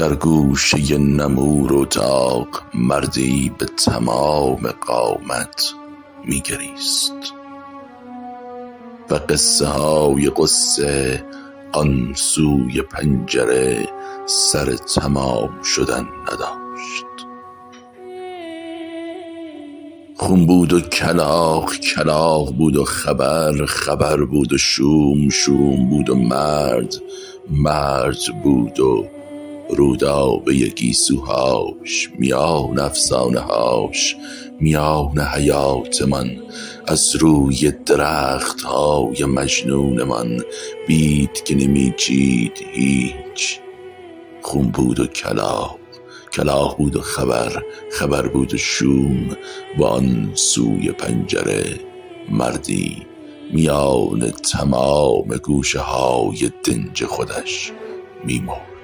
در گوشه نمور و داغ مردی به تمام قامت میگریست و قصه های قصه آن سوی پنجره سر تمام شدن نداشت. خون بود و کلاغ کلاغ بود و خبر بود و شوم بود و مرد بود و رودابه گیسوهاش، میان افسانه هاش، میان حیات من، از روی درخت های مجنون من بید که نمی چید هیچ. خون بود و کلاغ بود و خبر بود و شوم، و آن سوی پنجره مردی میان تمام گوشه های دنج خودش می‌مرد.